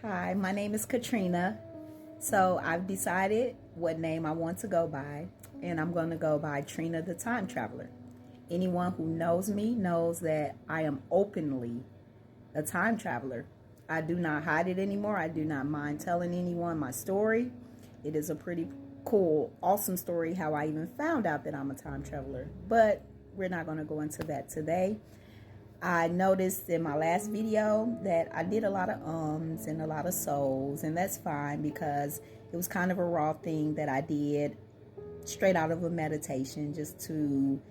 Hi, my name is Katrina. So I've decided what name I want to go by, and I'm going to go by Trina the Time Traveler. Anyone who knows me knows that I am openly a time traveler. I do not hide it anymore. I do not mind telling anyone my story. It is a pretty cool, awesome story how I even found out that I'm a time traveler. But we're not going to go into that today. I noticed in my last video that I did a lot of ums and a lot of souls, and that's fine because it was kind of a raw thing that I did straight out of a meditation just to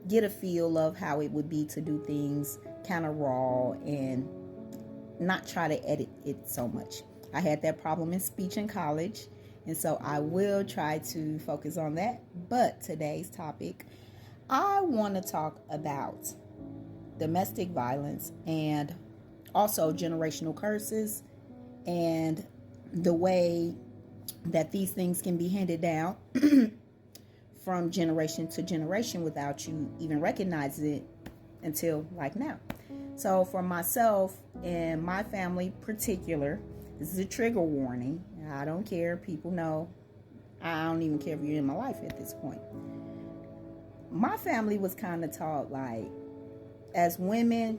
get a feel of how it would be to do things kind of raw and not try to edit it so much. I had that problem in speech in college, and so I will try to focus on that. But today's topic, I want to talk about domestic violence and also generational curses and the way that these things can be handed down from generation to generation without you even recognizing it until like now. So for myself and my family particular, this is a trigger warning. I don't care. People know. I don't even care if you're in my life at this point. My family was kind of taught like, as women,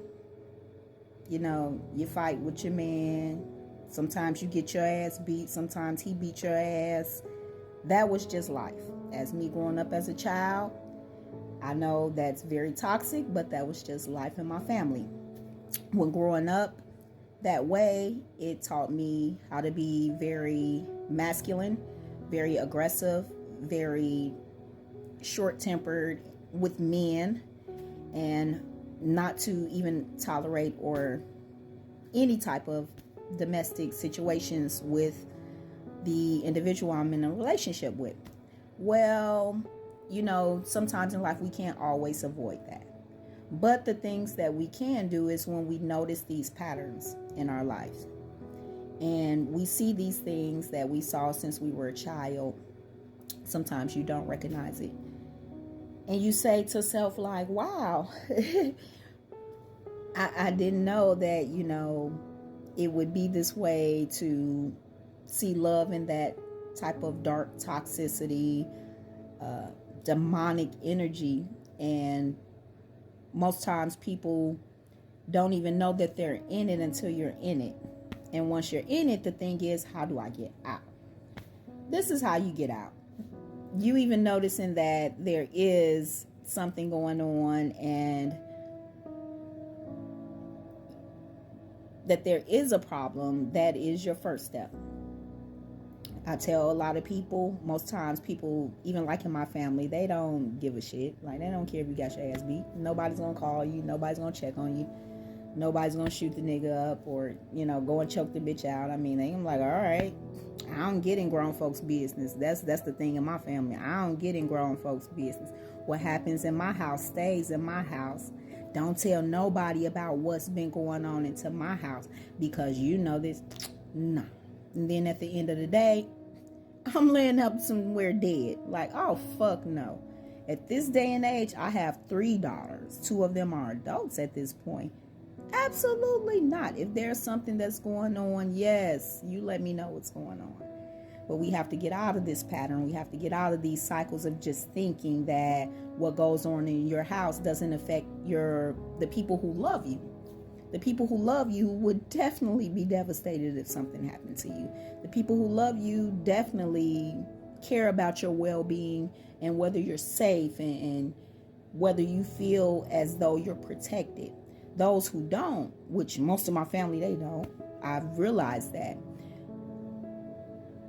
you fight with your man. Sometimes you get your ass beat. Sometimes he beat your ass. That was just life. As me growing up as a child, I know that's very toxic, but that was just life in my family. When growing up that way, it taught me how to be very masculine, very aggressive, very short-tempered with men, and not to even tolerate or any type of domestic situations with the individual I'm in a relationship with. Well, sometimes in life we can't always avoid that. But the things that we can do is when we notice these patterns in our lives and we see these things that we saw since we were a child, sometimes you don't recognize it. And you say to self like, wow, I didn't know that, it would be this way to see love in that type of dark toxicity, demonic energy. And most times people don't even know that they're in it until you're in it. And once you're in it, the thing is, how do I get out? This is how you get out. You even noticing that there is something going on and that there is a problem. That is your first step. I tell a lot of people, most times people, even like in my family, they don't give a shit. Like, they don't care if you got your ass beat. Nobody's gonna call you. Nobody's gonna check on you. Nobody's gonna shoot the nigga up or, go and choke the bitch out. I mean, I'm like, all right, I don't get in grown folks' business. That's the thing in my family. I don't get in grown folks' business. What happens in my house stays in my house. Don't tell nobody about what's been going on into my house because you know this. No. And then at the end of the day, I'm laying up somewhere dead. Like, oh, fuck no. At this day and age, I have 3 daughters. 2 of them are adults at this point. Absolutely not. If there's something that's going on, yes, you let me know what's going on. But we have to get out of this pattern. We have to get out of these cycles of just thinking that what goes on in your house doesn't affect the people who love you. The people who love you would definitely be devastated if something happened to you. The people who love you definitely care about your well-being and whether you're safe and whether you feel as though you're protected. Those who don't, which most of my family, they don't, I've realized that.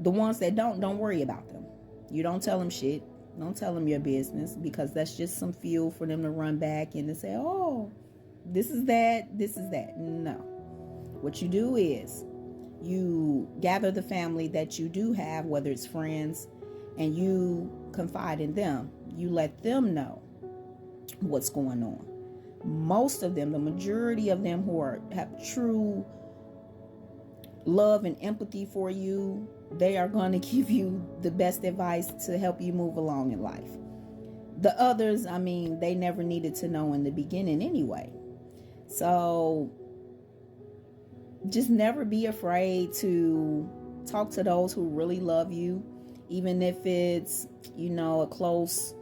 The ones that don't worry about them. You don't tell them shit. Don't tell them your business because that's just some fuel for them to run back and to say, oh, this is that, this is that. No. What you do is you gather the family that you do have, whether it's friends, and you confide in them. You let them know what's going on. Most of them, the majority of them who have true love and empathy for you, they are going to give you the best advice to help you move along in life. The others, they never needed to know in the beginning anyway. So just never be afraid to talk to those who really love you, even if it's, a close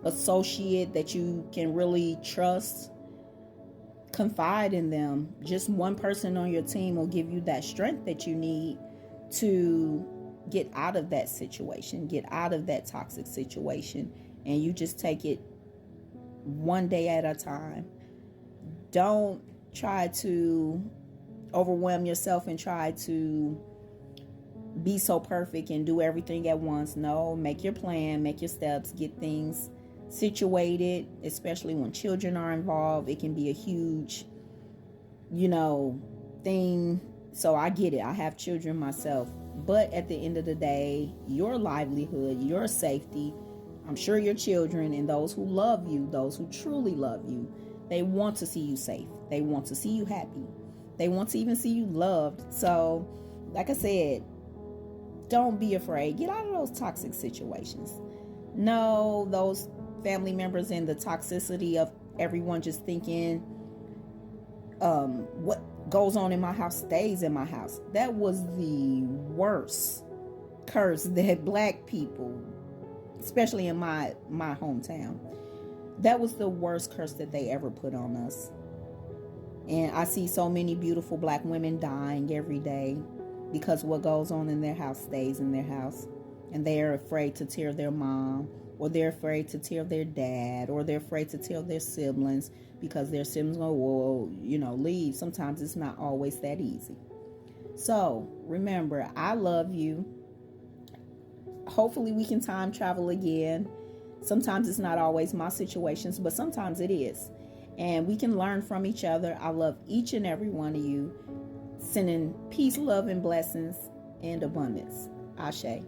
associate that you can really trust. Confide in them. Just one person on your team will give you that strength that you need to get out of that situation, get out of that toxic situation, and you just take it one day at a time. Don't try to overwhelm yourself and try to be so perfect and do everything at once. No, make your plan, make your steps, get things situated, especially when children are involved. It can be a huge, thing. So I get it. I have children myself. But at the end of the day, your livelihood, your safety, I'm sure your children and those who love you, those who truly love you, they want to see you safe. They want to see you happy. They want to even see you loved. So, like I said, don't be afraid. Get out of those toxic situations. No, those family members and the toxicity of everyone just thinking what goes on in my house stays in my house. That was the worst curse that Black people, especially in my hometown, that was the worst curse that they ever put on us. And I see so many beautiful Black women dying every day because what goes on in their house stays in their house. And they are afraid to tell their mom, or they're afraid to tell their dad, or they're afraid to tell their siblings because their siblings go, leave. Sometimes it's not always that easy. So remember, I love you. Hopefully we can time travel again. Sometimes it's not always my situations, but sometimes it is. And we can learn from each other. I love each and every one of you. Sending peace, love, and blessings and abundance. Ashe.